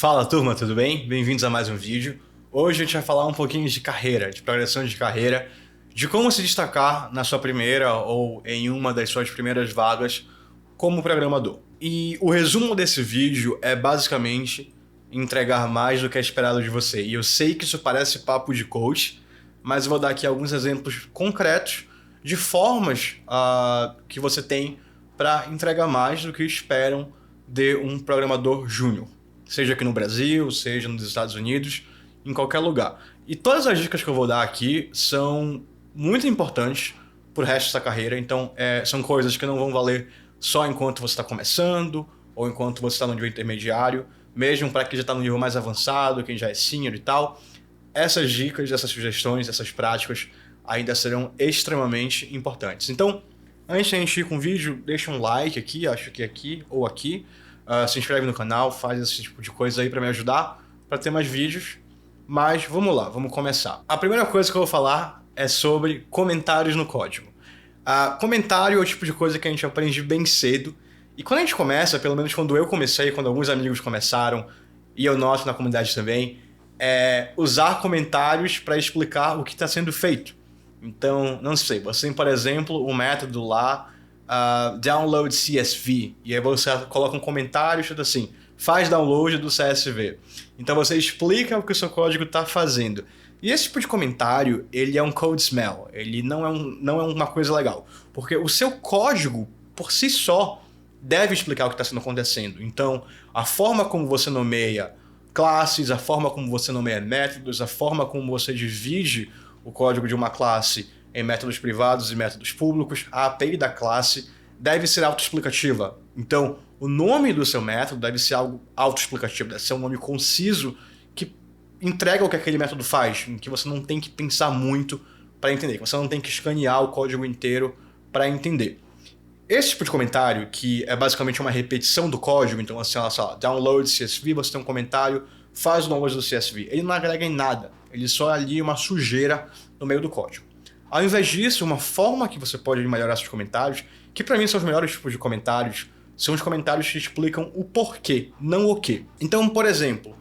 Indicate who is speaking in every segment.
Speaker 1: Fala turma, tudo bem? Bem-vindos a mais um vídeo. Hoje a gente vai falar um pouquinho de carreira, de progressão de carreira, de como se destacar na sua primeira ou em uma das suas primeiras vagas como programador. E o resumo desse vídeo é basicamente entregar mais do que é esperado de você. E eu sei que isso parece papo de coach, mas eu vou dar aqui alguns exemplos concretos de formas que você tem para entregar mais do que esperam de um programador júnior. Seja aqui no Brasil, seja nos Estados Unidos, em qualquer lugar. E todas as dicas que eu vou dar aqui são muito importantes para o resto da carreira, então são coisas que não vão valer só enquanto você está começando ou enquanto você está no nível intermediário, mesmo para quem já está no nível mais avançado, quem já é senior e tal. Essas dicas, essas sugestões, essas práticas ainda serão extremamente importantes. Então, antes de a gente ir com o vídeo, deixa um like aqui, acho que aqui ou aqui. Se inscreve no canal, faz esse tipo de coisa aí para me ajudar, para ter mais vídeos. Mas vamos lá, vamos começar. A primeira coisa que eu vou falar é sobre comentários no código. Comentário é o tipo de coisa que a gente aprende bem cedo. E quando a gente começa, pelo menos quando eu comecei, quando alguns amigos começaram, e eu noto na comunidade também, é usar comentários para explicar o que está sendo feito. Então, não sei, você tem, por exemplo, um método lá, download CSV, e aí você coloca um comentário escrito assim, faz download do CSV. Então você explica o que o seu código está fazendo. E esse tipo de comentário, ele é um code smell, ele não é uma coisa legal, porque o seu código, por si só, deve explicar o que está acontecendo. Então, a forma como você nomeia classes, a forma como você nomeia métodos, a forma como você divide o código de uma classe em métodos privados e métodos públicos, a API da classe deve ser autoexplicativa. Então, o nome do seu método deve ser algo autoexplicativo, deve ser um nome conciso que entrega o que aquele método faz, em que você não tem que pensar muito para entender, que você não tem que escanear o código inteiro para entender. Esse tipo de comentário, que é basicamente uma repetição do código, então assim, olha só, download CSV, você tem um comentário, faz o download do CSV. Ele não agrega em nada, ele só é ali uma sujeira no meio do código. Ao invés disso, uma forma que você pode melhorar seus comentários, que para mim são os melhores tipos de comentários, são os comentários que explicam o porquê, não o quê. Então, por exemplo,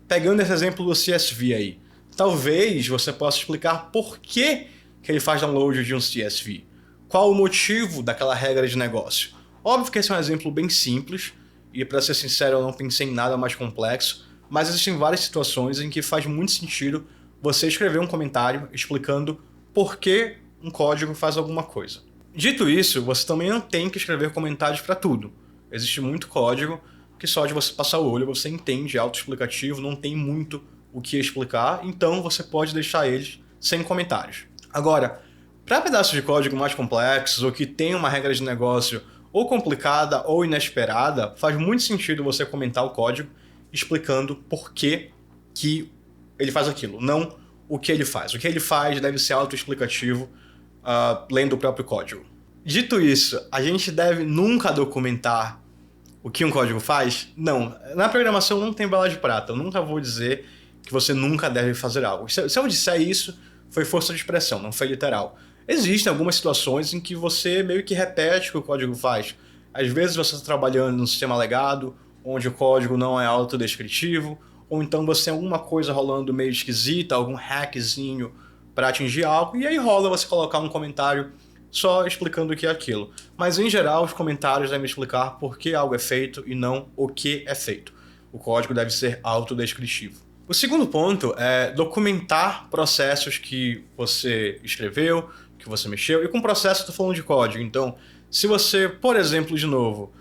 Speaker 1: pegando esse exemplo do CSV aí, talvez você possa explicar por que ele faz download de um CSV. Qual o motivo daquela regra de negócio? Óbvio que esse é um exemplo bem simples, e para ser sincero eu não pensei em nada mais complexo, mas existem várias situações em que faz muito sentido você escrever um comentário explicando por que um código faz alguma coisa. Dito isso, você também não tem que escrever comentários para tudo. Existe muito código que só de você passar o olho você entende, é autoexplicativo, não tem muito o que explicar, então você pode deixar eles sem comentários. Agora, para pedaços de código mais complexos ou que tem uma regra de negócio ou complicada ou inesperada, faz muito sentido você comentar o código explicando por que ele faz aquilo, não o que ele faz. O que ele faz deve ser autoexplicativo, lendo o próprio código. Dito isso, a gente deve nunca documentar o que um código faz? Não. Na programação não tem bala de prata. Eu nunca vou dizer que você nunca deve fazer algo. Se eu disser isso, foi força de expressão, não foi literal. Existem algumas situações em que você meio que repete o que o código faz. Às vezes você está trabalhando num sistema legado, onde o código não é autodescritivo, ou então você tem alguma coisa rolando meio esquisita, algum hackzinho para atingir algo, e aí rola você colocar um comentário só explicando o que é aquilo. Mas em geral os comentários devem explicar por que algo é feito e não o que é feito. O código deve ser autodescritivo. O segundo ponto é documentar processos que você escreveu, que você mexeu, e com processo eu estou falando de código. Então, se você, por exemplo, de novo,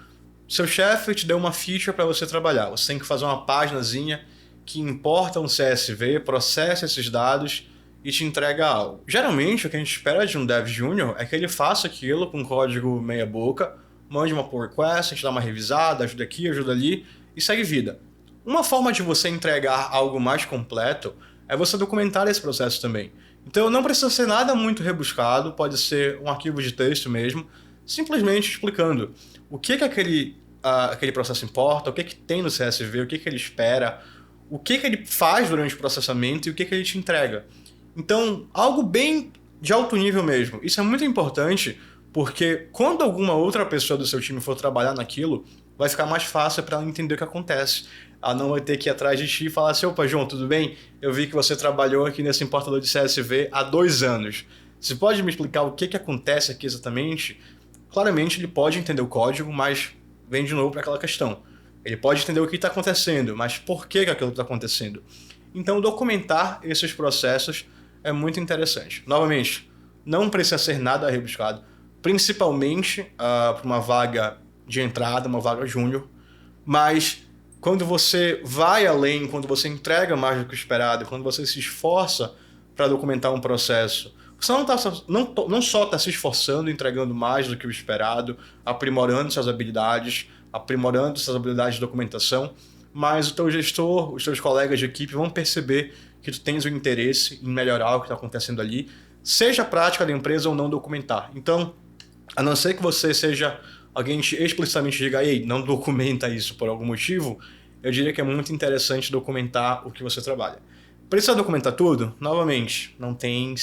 Speaker 1: seu chefe te deu uma ficha para você trabalhar, você tem que fazer uma paginazinha que importa um CSV, processa esses dados e te entrega algo. Geralmente, o que a gente espera de um dev júnior é que ele faça aquilo com código meia boca, mande uma pull request, a gente dá uma revisada, ajuda aqui, ajuda ali e segue vida. Uma forma de você entregar algo mais completo é você documentar esse processo também. Então não precisa ser nada muito rebuscado, pode ser um arquivo de texto mesmo, simplesmente explicando o que aquele processo importa, o que tem no CSV, o que ele espera, o que ele faz durante o processamento e o que ele te entrega. Então, algo bem de alto nível mesmo. Isso é muito importante porque quando alguma outra pessoa do seu time for trabalhar naquilo, vai ficar mais fácil para ela entender o que acontece. Ela não vai ter que ir atrás de ti e falar assim, opa, João, tudo bem? Eu vi que você trabalhou aqui nesse importador de CSV há 2 anos. Você pode me explicar o que acontece aqui exatamente? Claramente ele pode entender o código, mas vem de novo para aquela questão. Ele pode entender o que está acontecendo, mas por que aquilo está acontecendo? Então, documentar esses processos é muito interessante. Novamente, não precisa ser nada rebuscado, principalmente para uma vaga de entrada, uma vaga júnior, mas quando você vai além, quando você entrega mais do que o esperado, quando você se esforça para documentar um processo, você não só está se esforçando, entregando mais do que o esperado, aprimorando suas habilidades de documentação, mas o teu gestor, os teus colegas de equipe vão perceber que tu tens o interesse em melhorar o que está acontecendo ali, seja a prática da empresa ou não documentar. Então, a não ser que você seja alguém que explicitamente diga, ei, não documenta isso por algum motivo, eu diria que é muito interessante documentar o que você trabalha. Precisa documentar tudo? Novamente, não tem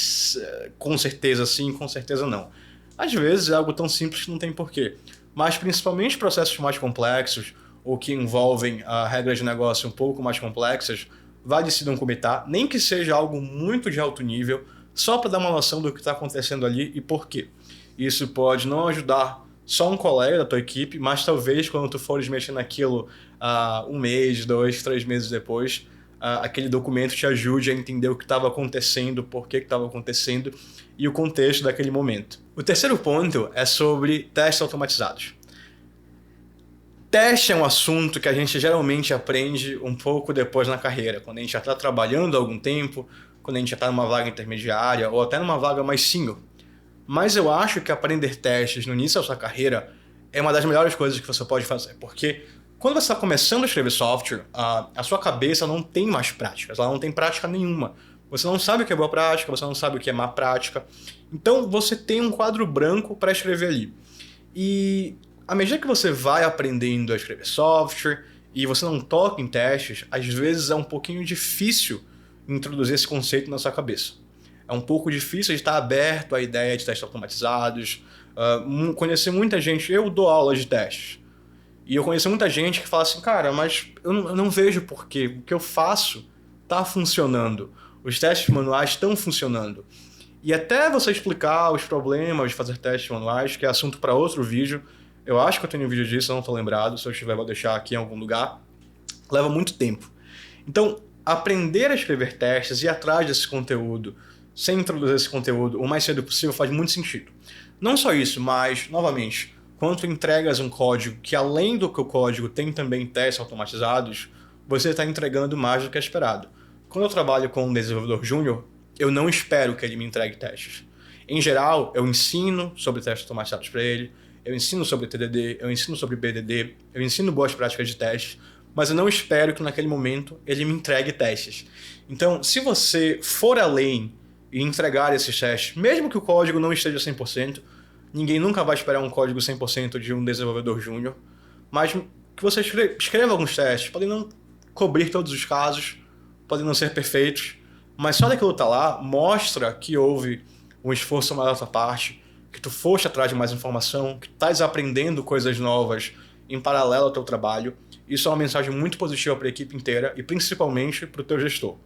Speaker 1: com certeza sim, com certeza não. Às vezes é algo tão simples que não tem porquê. Mas principalmente processos mais complexos ou que envolvem regras de negócio um pouco mais complexas, vale se documentar, nem que seja algo muito de alto nível, só para dar uma noção do que está acontecendo ali e por quê. Isso pode não ajudar só um colega da tua equipe, mas talvez quando tu fores mexer naquilo 1 mês, 2, 3 meses depois, aquele documento te ajude a entender o que estava acontecendo, por que estava acontecendo e o contexto daquele momento. O terceiro ponto é sobre testes automatizados. Teste é um assunto que a gente geralmente aprende um pouco depois na carreira, quando a gente já está trabalhando há algum tempo, quando a gente já está numa vaga intermediária ou até numa vaga mais senior. Mas eu acho que aprender testes no início da sua carreira é uma das melhores coisas que você pode fazer, porque quando você está começando a escrever software, a sua cabeça não tem mais práticas, ela não tem prática nenhuma. Você não sabe o que é boa prática, você não sabe o que é má prática. Então você tem um quadro branco para escrever ali. E à medida que você vai aprendendo a escrever software e você não toca em testes, às vezes é um pouquinho difícil introduzir esse conceito na sua cabeça. É um pouco difícil de estar aberto à ideia de testes automatizados. Conheci muita gente, eu dou aulas de testes. E eu conheço muita gente que fala assim, cara, mas eu não vejo porquê. O que eu faço está funcionando. Os testes manuais estão funcionando. E até você explicar os problemas de fazer testes manuais, que é assunto para outro vídeo, eu acho que eu tenho um vídeo disso, eu não estou lembrado, se eu tiver vou deixar aqui em algum lugar, leva muito tempo. Então, aprender a escrever testes e ir atrás desse conteúdo, sem introduzir esse conteúdo o mais cedo possível, faz muito sentido. Não só isso, mas, novamente, quando tu entregas um código que, além do que o código tem também testes automatizados, você está entregando mais do que é esperado. Quando eu trabalho com um desenvolvedor júnior, eu não espero que ele me entregue testes. Em geral, eu ensino sobre testes automatizados para ele, eu ensino sobre TDD, eu ensino sobre BDD, eu ensino boas práticas de testes, mas eu não espero que naquele momento ele me entregue testes. Então, se você for além e entregar esses testes, mesmo que o código não esteja 100%, ninguém nunca vai esperar um código 100% de um desenvolvedor júnior, mas que você escreva alguns testes, podem não cobrir todos os casos, podem não ser perfeitos, mas só daquilo tá lá, mostra que houve um esforço maior da sua parte, que tu foste atrás de mais informação, que estás aprendendo coisas novas em paralelo ao teu trabalho. Isso é uma mensagem muito positiva para a equipe inteira e principalmente para o teu gestor.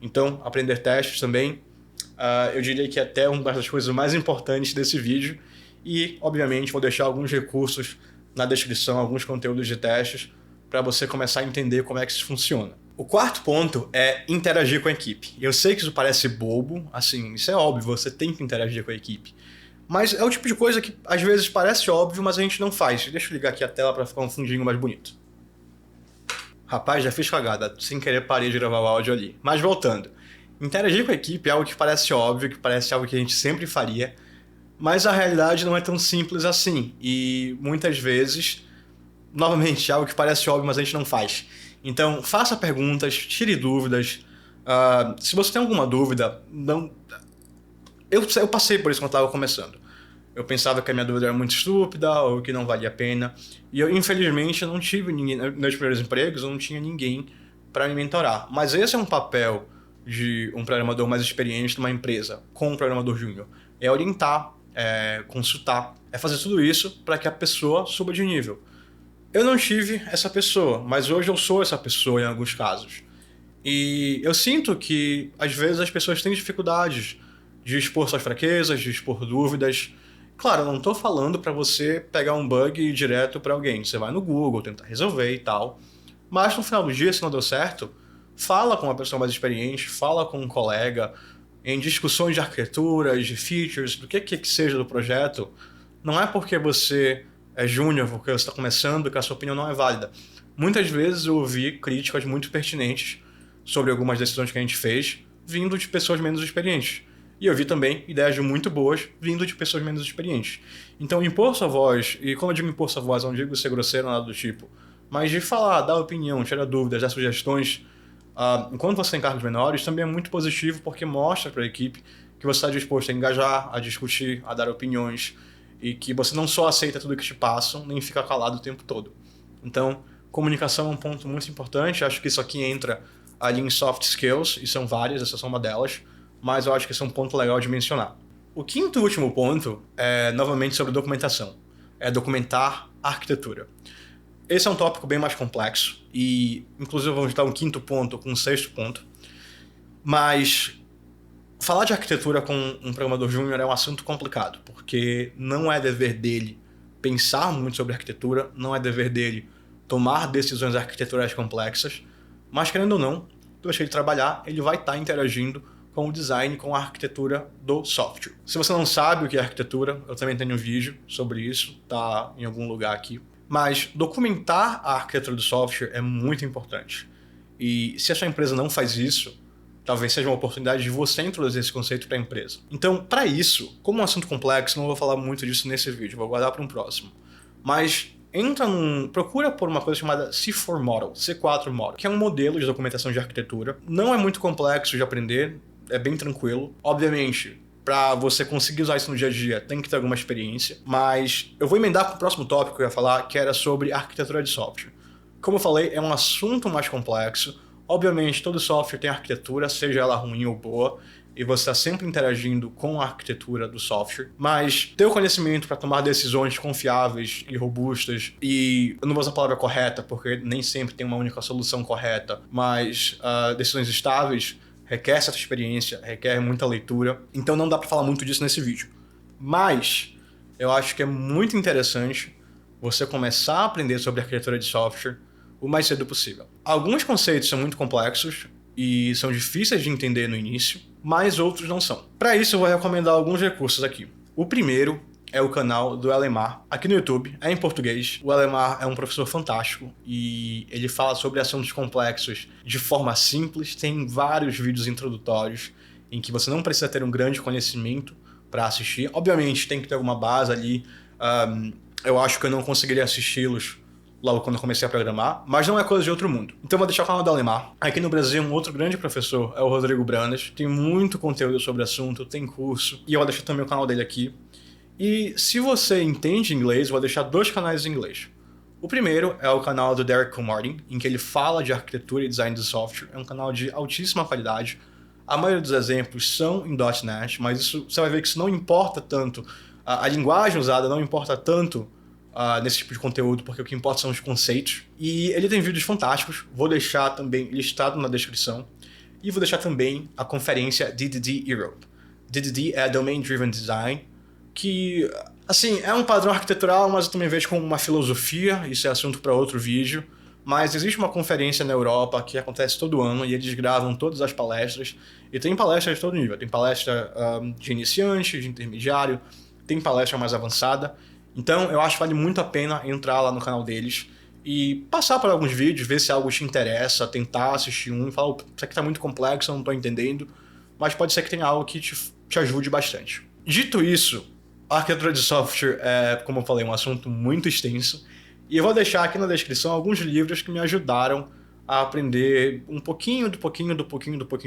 Speaker 1: Então, aprender testes também, eu diria que é até uma das coisas mais importantes desse vídeo. E, obviamente, vou deixar alguns recursos na descrição, alguns conteúdos de testes, para você começar a entender como é que isso funciona. O quarto ponto é interagir com a equipe. Eu sei que isso parece bobo, assim, isso é óbvio, você tem que interagir com a equipe. Mas é o tipo de coisa que às vezes parece óbvio, mas a gente não faz. Deixa eu ligar aqui a tela para ficar um fundinho mais bonito. Rapaz, já fiz cagada, sem querer parei de gravar o áudio ali. Mas voltando. Interagir com a equipe é algo que parece óbvio, que parece algo que a gente sempre faria, mas a realidade não é tão simples assim. E muitas vezes, novamente, é algo que parece óbvio, mas a gente não faz. Então, faça perguntas, tire dúvidas. Se você tem alguma dúvida, não... Eu passei por isso quando estava começando. Eu pensava que a minha dúvida era muito estúpida ou que não valia a pena. E eu, infelizmente, não tive ninguém... Nos meus primeiros empregos, eu não tinha ninguém para me mentorar. Mas esse é um papel de um programador mais experiente numa empresa com um programador júnior. É orientar, é consultar, é fazer tudo isso para que a pessoa suba de nível. Eu não tive essa pessoa, mas hoje eu sou essa pessoa em alguns casos. E eu sinto que, às vezes, as pessoas têm dificuldades de expor suas fraquezas, de expor dúvidas. Claro, eu não tô falando para você pegar um bug e ir direto para alguém. Você vai no Google, tentar resolver e tal. Mas no final do dia, se não deu certo, fala com uma pessoa mais experiente, fala com um colega, em discussões de arquitetura, de features, do que seja do projeto. Não é porque você é júnior, porque você está começando, que a sua opinião não é válida. Muitas vezes eu ouvi críticas muito pertinentes sobre algumas decisões que a gente fez, vindo de pessoas menos experientes. E eu vi também ideias muito boas vindo de pessoas menos experientes. Então, impor sua voz, e quando eu digo impor sua voz, eu não digo ser grosseiro, nada do tipo, mas de falar, dar opinião, tirar dúvidas, dar sugestões, enquanto você tem cargos menores, também é muito positivo porque mostra para a equipe que você está disposto a engajar, a discutir, a dar opiniões, e que você não só aceita tudo que te passam, nem fica calado o tempo todo. Então, comunicação é um ponto muito importante, acho que isso aqui entra ali em soft skills, e são várias, essa é uma delas, mas eu acho que esse é um ponto legal de mencionar. O quinto e último ponto é novamente sobre documentação, é documentar a arquitetura. Esse é um tópico bem mais complexo, e inclusive vamos dar um quinto ponto com um sexto ponto, mas falar de arquitetura com um programador júnior é um assunto complicado, porque não é dever dele pensar muito sobre arquitetura, não é dever dele tomar decisões arquiteturais complexas, mas querendo ou não, depois que ele trabalhar, ele vai estar interagindo com o design, com a arquitetura do software. Se você não sabe o que é arquitetura, eu também tenho um vídeo sobre isso, tá em algum lugar aqui. Mas documentar a arquitetura do software é muito importante. E se a sua empresa não faz isso, talvez seja uma oportunidade de você introduzir esse conceito para a empresa. Então, para isso, como é um assunto complexo, não vou falar muito disso nesse vídeo, vou guardar para um próximo. Mas procura por uma coisa chamada C4 Model, C4 Model, que é um modelo de documentação de arquitetura. Não é muito complexo de aprender, é bem tranquilo. Obviamente, para você conseguir usar isso no dia a dia, tem que ter alguma experiência. Mas eu vou emendar com o próximo tópico que eu ia falar, que era sobre arquitetura de software. Como eu falei, é um assunto mais complexo. Obviamente, todo software tem arquitetura, seja ela ruim ou boa, e você está sempre interagindo com a arquitetura do software, mas ter o conhecimento para tomar decisões confiáveis e robustas, e eu não vou usar a palavra correta, porque nem sempre tem uma única solução correta, mas decisões estáveis requer certa experiência, requer muita leitura, então não dá para falar muito disso nesse vídeo. Mas eu acho que é muito interessante você começar a aprender sobre arquitetura de software o mais cedo possível. Alguns conceitos são muito complexos e são difíceis de entender no início, mas outros não são. Para isso eu vou recomendar alguns recursos aqui. O primeiro é o canal do Elemar, aqui no YouTube, é em português. O Elemar é um professor fantástico e ele fala sobre assuntos complexos de forma simples, tem vários vídeos introdutórios em que você não precisa ter um grande conhecimento para assistir. Obviamente tem que ter alguma base ali, eu acho que eu não conseguiria assisti-los logo quando eu comecei a programar, mas não é coisa de outro mundo. Então eu vou deixar o canal da Alemar. Aqui no Brasil, um outro grande professor é o Rodrigo Brandas. Tem muito conteúdo sobre o assunto, tem curso, e eu vou deixar também o canal dele aqui. E se você entende inglês, eu vou deixar dois canais em inglês. O primeiro é o canal do Derek Comartin, em que ele fala de arquitetura e design de software. É um canal de altíssima qualidade. A maioria dos exemplos são em .NET, mas você vai ver que isso não importa tanto. A linguagem usada não importa tanto nesse tipo de conteúdo, porque o que importa são os conceitos. E ele tem vídeos fantásticos, vou deixar também listado na descrição. E vou deixar também a conferência DDD Europe. DDD é Domain Driven Design, que, assim, é um padrão arquitetural, mas eu também vejo como uma filosofia, isso é assunto para outro vídeo. Mas existe uma conferência na Europa que acontece todo ano e eles gravam todas as palestras. E tem palestras de todo nível, tem palestra de iniciante, de intermediário, tem palestra mais avançada. Então, eu acho que vale muito a pena entrar lá no canal deles e passar por alguns vídeos, ver se algo te interessa, tentar assistir um e falar, isso aqui tá muito complexo, eu não tô entendendo, mas pode ser que tenha algo que te ajude bastante. Dito isso, a arquitetura de software é, como eu falei, um assunto muito extenso, e eu vou deixar aqui na descrição alguns livros que me ajudaram a aprender um pouquinho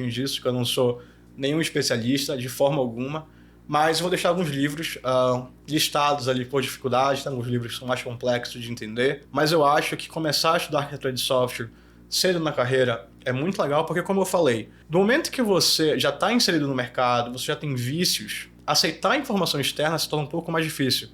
Speaker 1: disso, que eu não sou nenhum especialista de forma alguma, mas eu vou deixar alguns livros listados ali por dificuldade, tem alguns livros que são mais complexos de entender, mas eu acho que começar a estudar arquitetura de software cedo na carreira é muito legal, porque como eu falei, do momento que você já está inserido no mercado, você já tem vícios, aceitar a informação externa se torna um pouco mais difícil,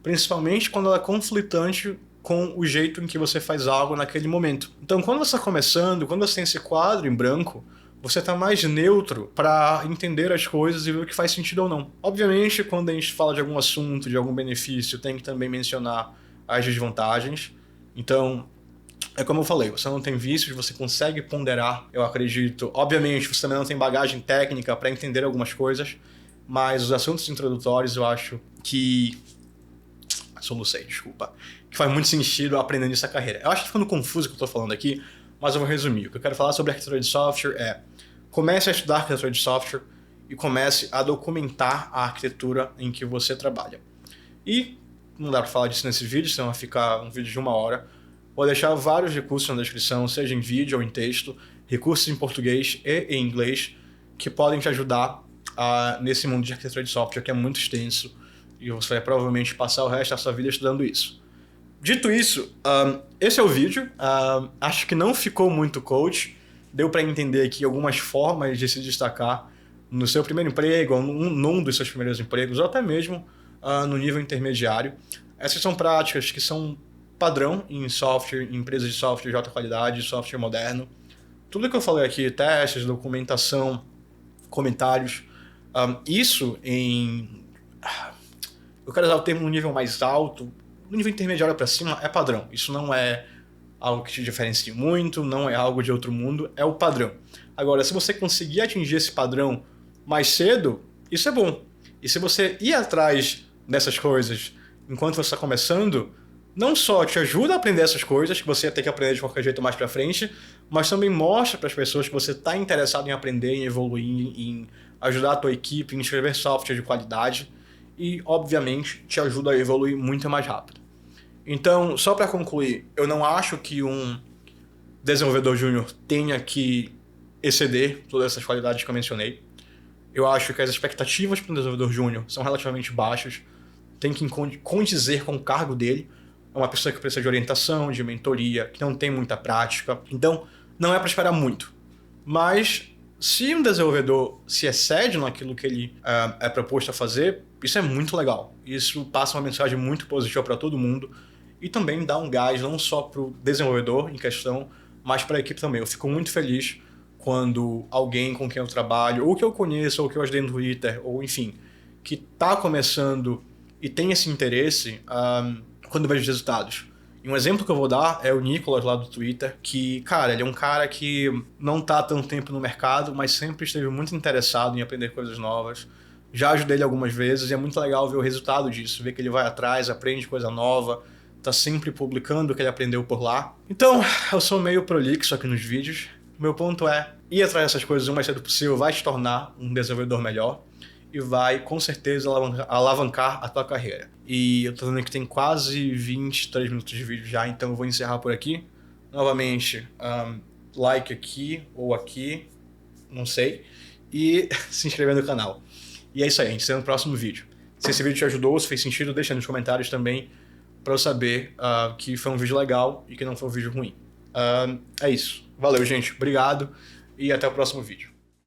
Speaker 1: principalmente quando ela é conflitante com o jeito em que você faz algo naquele momento. Então, quando você está começando, quando você tem esse quadro em branco, você está mais neutro para entender as coisas e ver o que faz sentido ou não. Obviamente, quando a gente fala de algum assunto, de algum benefício, tem que também mencionar as desvantagens. Então, é como eu falei, você não tem vícios, você consegue ponderar, eu acredito. Obviamente, você também não tem bagagem técnica para entender algumas coisas, mas os assuntos introdutórios eu acho que... Solucei, desculpa. Que faz muito sentido aprendendo essa carreira. Eu acho que tá ficando confuso o que eu estou falando aqui, mas eu vou resumir. O que eu quero falar sobre arquitetura de software é: comece a estudar arquitetura de software e comece a documentar a arquitetura em que você trabalha. E não dá para falar disso nesse vídeo, senão vai ficar um vídeo de 1 hora. Vou deixar vários recursos na descrição, seja em vídeo ou em texto, recursos em português e em inglês, que podem te ajudar nesse mundo de arquitetura de software, que é muito extenso, e você vai provavelmente passar o resto da sua vida estudando isso. Dito isso, esse é o vídeo. Acho que não ficou muito coach. Deu para entender aqui algumas formas de se destacar no seu primeiro emprego, ou num dos seus primeiros empregos, ou até mesmo no nível intermediário. Essas são práticas que são padrão em software, em empresas de software de alta qualidade, software moderno. Tudo que eu falei aqui, testes, documentação, comentários, isso em... Eu quero usar o termo no nível mais alto, no nível intermediário para cima é padrão. Isso não é algo que te diferencie muito, não é algo de outro mundo, é o padrão. Agora, se você conseguir atingir esse padrão mais cedo, isso é bom. E se você ir atrás dessas coisas enquanto você está começando, não só te ajuda a aprender essas coisas, que você ia ter que aprender de qualquer jeito mais para frente, mas também mostra para as pessoas que você está interessado em aprender, em evoluir, em ajudar a tua equipe, em escrever software de qualidade e, obviamente, te ajuda a evoluir muito mais rápido. Então, só para concluir, eu não acho que um desenvolvedor júnior tenha que exceder todas essas qualidades que eu mencionei. Eu acho que as expectativas para um desenvolvedor júnior são relativamente baixas, tem que condizer com o cargo dele. É uma pessoa que precisa de orientação, de mentoria, que não tem muita prática. Então, não é para esperar muito. Mas, se um desenvolvedor se excede naquilo que ele é proposto a fazer, isso é muito legal. Isso passa uma mensagem muito positiva para todo mundo e também dá um gás não só para o desenvolvedor em questão, mas para a equipe também. Eu fico muito feliz quando alguém com quem eu trabalho, ou que eu conheço, ou que eu ajudei no Twitter, ou enfim, que está começando e tem esse interesse, quando eu vejo resultados. E um exemplo que eu vou dar é o Nicolas lá do Twitter, que, cara, ele é um cara que não está há tanto tempo no mercado, mas sempre esteve muito interessado em aprender coisas novas. Já ajudei ele algumas vezes e é muito legal ver o resultado disso, ver que ele vai atrás, aprende coisa nova, tá sempre publicando o que ele aprendeu por lá. Então, eu sou meio prolixo aqui nos vídeos. Meu ponto é, ir atrás dessas coisas o mais cedo possível vai te tornar um desenvolvedor melhor e vai, com certeza, alavancar a tua carreira. E eu tô vendo que tem quase 23 minutos de vídeo já, então eu vou encerrar por aqui. Novamente, like aqui ou aqui, não sei, e se inscrever no canal. E é isso aí, a gente se vê no próximo vídeo. Se esse vídeo te ajudou, se fez sentido, deixa nos comentários também para eu saber que foi um vídeo legal e que não foi um vídeo ruim. É isso. Valeu, gente. Obrigado e até o próximo vídeo.